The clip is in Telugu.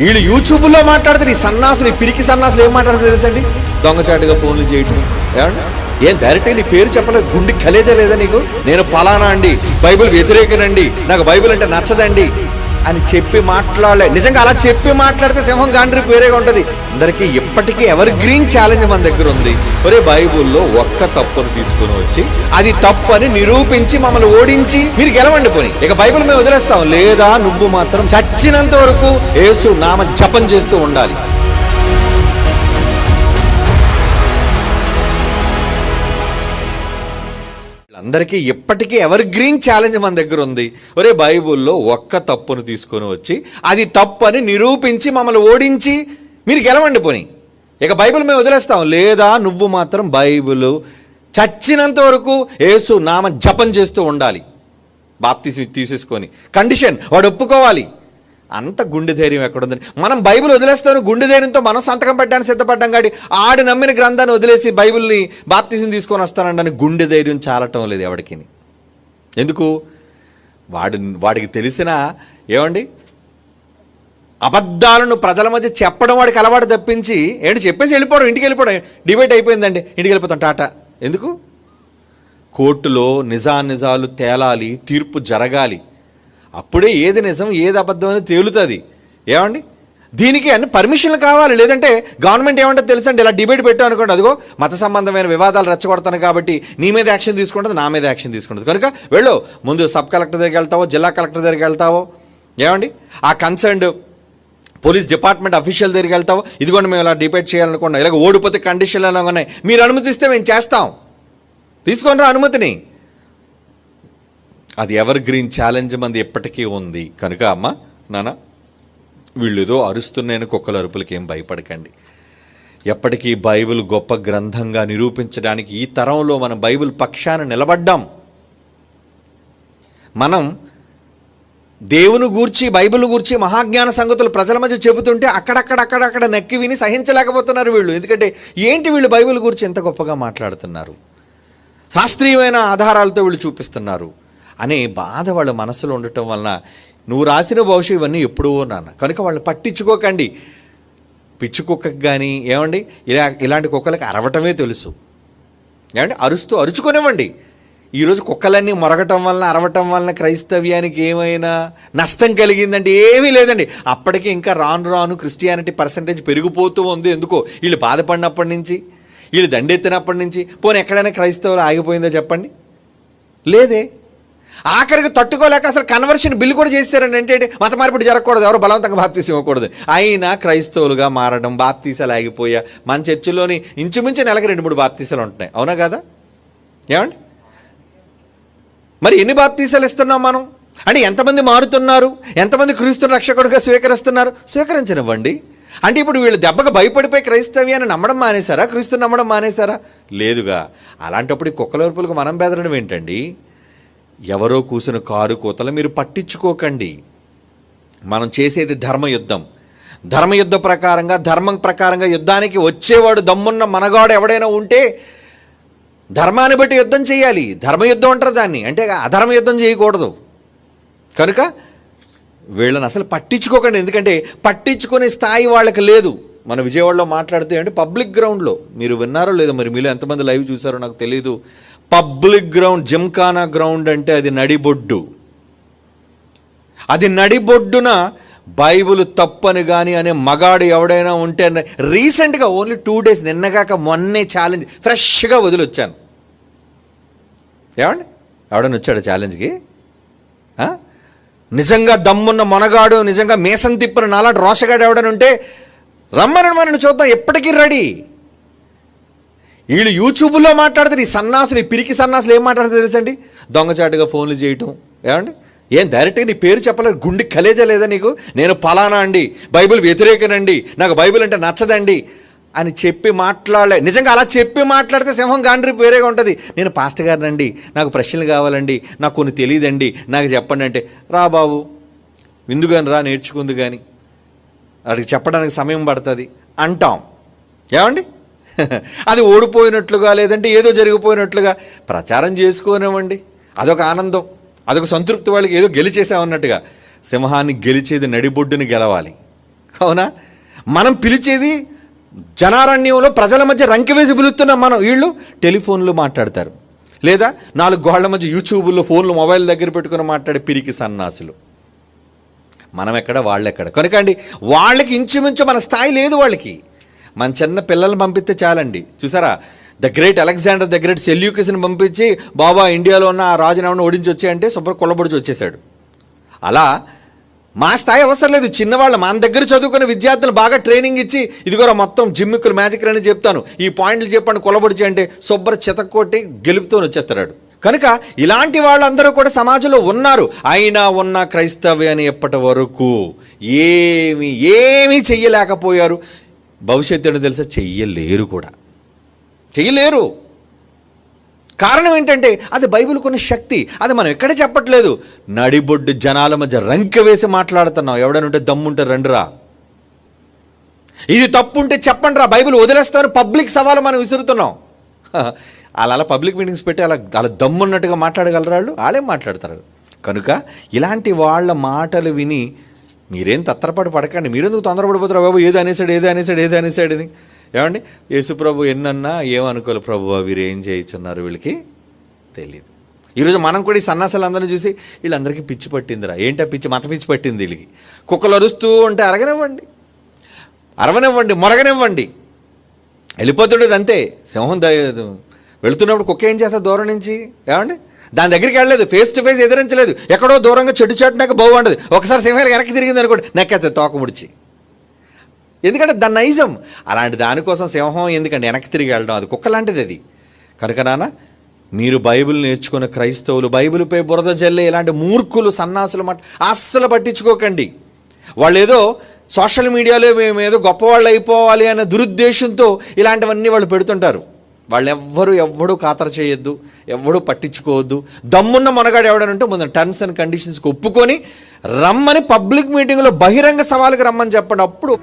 వీళ్ళు యూట్యూబ్లో మాట్లాడతారు. ఈ సన్నాసులు, ఈ పిరికి సన్నాసులు ఏం మాట్లాడతారు తెలుసండి? దొంగచాటుగా ఫోన్లు చేయటం. ఏమండి, ఏం డైరెక్ట్గా నీ పేరు చెప్పలేదు, గుండె కలేజా లేదా నీకు? నేను పలానా అండి, బైబిల్ వ్యతిరేకనండి, నాకు బైబిల్ అంటే నచ్చదండి అని చెప్పి మాట్లాడలే. నిజంగా అలా చెప్పి మాట్లాడితే సింహం గాండ్రి పేరేగా ఉంటుంది. అందరికీ ఎప్పటికీ ఎవర్ గ్రీన్ ఛాలెంజ్ మన దగ్గర ఉంది. ఒరే, బైబుల్లో ఒక్క తప్పును తీసుకుని వచ్చి అది తప్పని నిరూపించి మమ్మల్ని ఓడించి మీరు గెలవండి పోని. ఇక బైబిల్ మేము వదిలేస్తాం, లేదా నువ్వు మాత్రం చచ్చినంత వరకు యేసు నామ జపం చేస్తూ ఉండాలి. అందరికీ ఎప్పటికీ ఎవర్ గ్రీన్ ఛాలెంజ్ మన దగ్గర ఉంది. ఒరే, బైబుల్లో ఒక్క తప్పును తీసుకొని వచ్చి అది తప్పని నిరూపించి మమ్మల్ని ఓడించి మీరు గెలవండి పోని. ఇక బైబిల్ మేము వదిలేస్తాం, లేదా నువ్వు మాత్రం బైబిల్ చచ్చినంత వరకు యేసు నామ జపం చేస్తూ ఉండాలి. బాప్తిసం తీసేసుకొని కండిషన్ వాడు ఒప్పుకోవాలి. అంత గుండె ధైర్యం ఎక్కడుందని మనం బైబిల్ వదిలేస్తాను. గుండె ధైర్యంతో మనం సంతకం పెట్టడానికి సిద్ధపడ్డాం కాబట్టి ఆడు నమ్మిన గ్రంథాన్ని వదిలేసి బైబిల్ని బాప్తిసం తీసుకొని వస్తానండి గుండె ధైర్యం చాలటం లేదు ఎవడికి. ఎందుకు? వాడికి తెలిసిన ఏమండి అబద్ధాలను ప్రజల మధ్య చెప్పడం వాడికి అలవాటు తప్పించి చెప్పేసి వెళ్ళిపోవడం, ఇంటికి వెళ్ళిపోవడం. డిబేట్ అయిపోయిందండి, ఇంటికి వెళ్ళిపోతాం టాటా. ఎందుకు? కోర్టులో నిజానిజాలు తేలాలి, తీర్పు జరగాలి. అప్పుడే ఏది నిజం ఏది అబద్ధం అని తేలుతుంది. ఏమండి, దీనికి అన్ని పర్మిషన్లు కావాలి. లేదంటే గవర్నమెంట్ ఏమంటే తెలుసండి, ఇలా డిబేట్ పెట్టాం అనుకోండి, అదిగో మత సంబంధమైన వివాదాలు రెచ్చగొడతాను కాబట్టి నీ మీద యాక్షన్ తీసుకుంటుంది, నా మీద యాక్షన్ తీసుకుంటుంది. కనుక వెళ్ళు, ముందు సబ్ కలెక్టర్ దగ్గరికి వెళ్తావో, జిల్లా కలెక్టర్ దగ్గరికి వెళ్తావో, ఏమండి ఆ కన్సర్న్డ్ పోలీస్ డిపార్ట్మెంట్ అఫీషియల్ దగ్గరికి వెళ్తావో, ఇదిగోండి మేము ఇలా డిబేట్ చేయాలనుకున్నాం, ఇలాగ ఓడిపోతే కండిషన్లు ఎలా ఉన్నాయి, మీరు అనుమతిస్తే మేము చేస్తాం, తీసుకొని రా అనుమతిని. అది ఎవర్ గ్రీన్ ఛాలెంజ్ మంది ఎప్పటికీ ఉంది. కనుక అమ్మ నాన్న, వీళ్ళు ఏదో అరుస్తున్నాయని కుక్కల అరుపులకి ఏం భయపడకండి. ఎప్పటికీ బైబిల్ గొప్ప గ్రంథంగా నిరూపించడానికి ఈ తరంలో మనం బైబిల్ పక్షాన నిలబడ్డాం. మనం దేవుని గూర్చి, బైబిల్ గూర్చి మహాజ్ఞాన సంగతులు ప్రజల మధ్య చెబుతుంటే అక్కడక్కడ నక్కి విని సహించలేకపోతున్నారు వీళ్ళు. ఎందుకంటే ఏంటి వీళ్ళు బైబిల్ గురించి ఎంత గొప్పగా మాట్లాడుతున్నారు, శాస్త్రీయమైన ఆధారాలతో వీళ్ళు చూపిస్తున్నారు అనే బాధ వాళ్ళ మనసులో ఉండటం వలన నువ్వు రాసిన భవిష్యత్తు ఇవన్నీ ఎప్పుడో నాన్న. కనుక వాళ్ళు పట్టించుకోకండి. పిచ్చి కుక్కకి కానీ ఏమండి ఇలాంటి కుక్కలకి అరవటమే తెలుసు. ఏమండి అరుచుకొనివ్వండి. ఈరోజు కుక్కలన్నీ మొరగటం వలన, అరవటం వలన క్రైస్తవ్యానికి ఏమైనా నష్టం కలిగిందంటే ఏమీ లేదండి. అప్పటికి ఇంకా రాను క్రిస్టియానిటీ పర్సంటేజ్ పెరిగిపోతూ ఉంది. ఎందుకో వీళ్ళు బాధపడినప్పటి నుంచి, వీళ్ళు దండెత్తినప్పటి నుంచి. పోనీ ఎక్కడైనా క్రైస్తవులు ఆగిపోయిందో చెప్పండి? లేదే. ఆఖరికి తట్టుకోలేక అసలు కన్వర్షన్ బిల్లు కూడా చేశారండి. అంటే మత మార్పిడి జరగకూడదు, ఎవరు బలవంతంగా బాప్తీసం ఇవ్వకూడదు. అయినా క్రైస్తవులుగా మారడం, బాప్తీసాలు ఆగిపోయా. మన చర్చిలోని ఇంచుమించు నెలకు 2-3 బాప్తీసాలు ఉంటున్నాయి, అవునా కదా? ఏమండి, మరి ఎన్ని బాప్తీసాలు ఇస్తున్నాం మనం? అంటే ఎంతమంది మారుతున్నారు, ఎంతమంది క్రీస్తుని రక్షకుడిగా స్వీకరిస్తున్నారు? స్వీకరించనివ్వండి. అంటే ఇప్పుడు వీళ్ళు దెబ్బకు భయపడిపోయి క్రైస్తవ్యాన్ని నమ్మడం మానేశారా, క్రీస్తుని నమ్మడం మానేశారా? లేదుగా. అలాంటప్పుడు ఈ కుక్కల వరుపులకు మనం బెదరడం ఏంటండి? ఎవరో కూసిన కారు కూతలు మీరు పట్టించుకోకండి. మనం చేసేది ధర్మయుద్ధం. ధర్మయుద్ధ ప్రకారంగా, ధర్మం ప్రకారంగా యుద్ధానికి వచ్చేవాడు దమ్మున్న మనగాడు ఎవడైనా ఉంటే ధర్మాన్ని బట్టి యుద్ధం చేయాలి. ధర్మయుద్ధం అంటారు దాన్ని, అంటే అధర్మ యుద్ధం చేయకూడదు. కనుక వీళ్ళని అసలు పట్టించుకోకండి. ఎందుకంటే పట్టించుకునే స్థాయి వాళ్ళకి లేదు. మన విజయవాడలో మాట్లాడితే అంటే పబ్లిక్ గ్రౌండ్లో, మీరు విన్నారో లేదో, మరి మీలో ఎంతమంది లైవ్ చూసారో నాకు తెలియదు. పబ్లిక్ గ్రౌండ్, జిమ్ఖానా గ్రౌండ్ అంటే అది నడిబొడ్డు. అది నడిబొడ్డున బైబిల్ తప్పని కానీ అనే మగాడు ఎవడైనా ఉంటే, రీసెంట్గా ఓన్లీ 2 days నిన్నగాక మొన్నే ఛాలెంజ్ ఫ్రెష్గా వదిలొచ్చాను. ఏమండి, ఎవడైనా వచ్చాడు ఛాలెంజ్కి? నిజంగా దమ్మున్న మొనగాడు, నిజంగా మేసం తిప్పిన నాలాంటి రోషగాడు ఎవడని ఉంటే రమ్మని మనని చూద్దాం. ఎప్పటికీ రెడీ. వీళ్ళు యూట్యూబ్లో మాట్లాడతారు. ఈ సన్నాసులు, ఈ పిరికి సన్నాసులు ఏం మాట్లాడతారు తెలుసండి? దొంగచాటుగా ఫోన్లు చేయటం. ఏమండి, ఏం డైరెక్ట్గా నీ పేరు చెప్పలేదు, గుండె కలేజా లేదా నీకు? నేను పలానా అండి, బైబిల్ వ్యతిరేకనండి, నాకు బైబిల్ అంటే నచ్చదండి అని చెప్పి మాట్లాడలే. నిజంగా అలా చెప్పి మాట్లాడితే సింహం గాండ్రి పేరేగా ఉంటుంది. నేను పాస్టర్ గారినండి, నాకు ప్రశ్నలు కావాలండి, నాకు కొన్ని తెలియదండి, నాకు చెప్పండి అంటే, రా బాబు విందుగాని రా, నేర్చుకుంది కానీ వాడికి చెప్పడానికి సమయం పడుతుంది అంటాం. ఏమండి, అది ఓడిపోయినట్లుగా లేదంటే ఏదో జరిగిపోయినట్లుగా ప్రచారం చేసుకోనివ్వండి. అదొక ఆనందం, అదొక సంతృప్తి. వాళ్ళకి ఏదో గెలిచేసామన్నట్టుగా. సింహాన్ని గెలిచేది నడిబొడ్డుని గెలవాలి. అవునా? మనం పిలిచేది జనారణ్యంలో ప్రజల మధ్య రంకె వేసి పిలుస్తున్నాం మనం, వీళ్ళు టెలిఫోన్లో మాట్లాడతారు, లేదా 4 గోళ్ల మధ్య యూట్యూబ్లో ఫోన్లు మొబైల్ దగ్గర పెట్టుకుని మాట్లాడే పిరికి సన్నాసులు. మనం ఎక్కడ, వాళ్ళు ఎక్కడ? కనుక అండి, వాళ్ళకి ఇంచుమించు మన స్థాయి లేదు వాళ్ళకి. మన చిన్న పిల్లల్ని పంపిస్తే చాలండి. చూసారా, the great Alexander the great సెల్యూకస్ని పంపించి బాబా ఇండియాలో ఉన్న ఆ రాజునవని ఓడించి వచ్చాయంటే శుభ్ర కొల్లబొడిచి వచ్చేసాడు. అలా మా స్థాయి అవసరం లేదు. చిన్నవాళ్ళు మన దగ్గర చదువుకునే విద్యార్థులు బాగా ట్రైనింగ్ ఇచ్చి, ఇదిగోరా మొత్తం జిమ్మిక్కులు మ్యాజిక్లు అని చెప్తాను, ఈ పాయింట్లు చెప్పండి కొల్లబొడిచి అంటే శుభ్ర చితక్కొట్టి గెలుపుతూ వచ్చేస్తాడు. కనుక ఇలాంటి వాళ్ళందరూ కూడా సమాజంలో ఉన్నారు. అయినా ఉన్న క్రైస్తవ్యాన్ని ఎప్పటి వరకు ఏమీ చెయ్యలేకపోయారు. భవిష్యత్తు తెలుసా, చెయ్యలేరు కూడా, చెయ్యలేరు. కారణం ఏంటంటే అది బైబిల్కి ఉన్న శక్తి. అది మనం ఎక్కడ చెప్పట్లేదు, నడిబొడ్డు జనాల మధ్య రంకె వేసి మాట్లాడుతున్నాం. ఎవడైనా ఉంటే దమ్ముంటే రండిరా, ఇది తప్పు ఉంటే చెప్పండి రా, బైబిల్ వదిలేస్తామని పబ్లిక్ సవాలు మనం విసురుతున్నాం. అలా పబ్లిక్ మీటింగ్స్ పెట్టి అలా దమ్మున్నట్టుగా మాట్లాడగలరా వాళ్ళు? వాళ్ళేం మాట్లాడతారు. కనుక ఇలాంటి వాళ్ళ మాటలు విని మీరేం తత్తరపాటు పడకండి. మీరెందుకు తొందరపడిపోతారు? బాబు ఏది అనేసాడు అని. ఏమండి, యేసుప్రభు ఎన్నన్నా ఏమనుకోవాలి, ప్రభు వీరు ఏం చేయించున్నారు వీళ్ళకి తెలియదు. ఈరోజు మనం కూడా ఈ సన్నాసాలందరినీ చూసి వీళ్ళందరికీ పిచ్చి పట్టిందిరా. ఏంటో పిచ్చి, మత పిచ్చి పట్టింది వీళ్ళకి. కుక్కలు అరుస్తూ ఉంటే అరవనివ్వండి, మొరగనివ్వండి, వెళ్ళిపోతుండేది అంతే. సింహం వెళుతున్నప్పుడు కుక్క ఏం చేస్తా దూరం నుంచి, ఏమండి, దాని దగ్గరికి వెళ్ళలేదు, ఫేస్ టు ఫేస్ ఎదిరించలేదు, ఎక్కడో దూరంగా చెట్టు చాటునాక బాగుండదు. ఒకసారి సింహాలు వెనక్కి తిరిగింది అనుకోండి, నెక్కేస్తుంది తోక ముడిచి. ఎందుకంటే దాని నైజం అలాంటి. దానికోసం సింహం ఎందుకంటే వెనక్కి తిరిగి వెళ్ళడం, అది కుక్క లాంటిది అది. కనుక నాన్న, మీరు బైబిల్ నేర్చుకున్న క్రైస్తవులు, బైబిల్పై బురద జల్లే ఇలాంటి మూర్ఖులు సన్నాసులు అస్సలు పట్టించుకోకండి. వాళ్ళు ఏదో సోషల్ మీడియాలో మేము ఏదో గొప్పవాళ్ళు అయిపోవాలి అనే దురుద్దేశంతో ఇలాంటివన్నీ వాళ్ళు పెడుతుంటారు. వాళ్ళు ఎవ్వడూ ఖాతరు చేయొద్దు, ఎవ్వడూ పట్టించుకోవద్దు. దమ్మున్న మనగాడు ఎవడనంటే ముందు టర్మ్స్ అండ్ కండిషన్స్కి ఒప్పుకొని రమ్మని పబ్లిక్ మీటింగ్లో బహిరంగ సవాలుకి రమ్మని చెప్పండి. అప్పుడు